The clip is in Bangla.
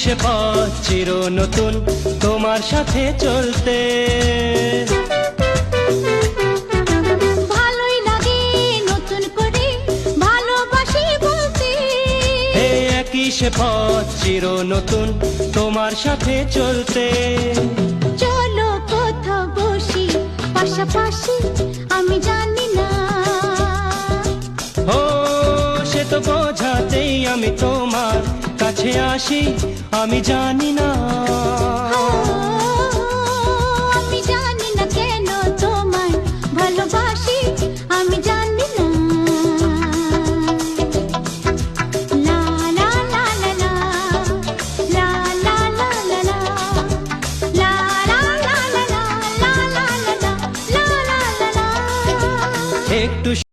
সে পথ চির নতুন তোমার সাথে চলতে। ভালোই লাগে নতুন করে ভালোবাসি বলতে। একই সে পথ চির নতুন তোমার সাথে চলতে। চলো কোথাও বসি পাশাপাশি, আমি জানি না। ও সে তো বোঝাতেই আমি তোমার কাছে আসি, আমি জানি না। আমি জানি না কেন তোমায় ভালোবাসি, আমি জানি না। লা লা লা লা লা, লা লা লা লা লা, লা লা লা লা লা, লা লা লা লা, লা লা লা লা। একটু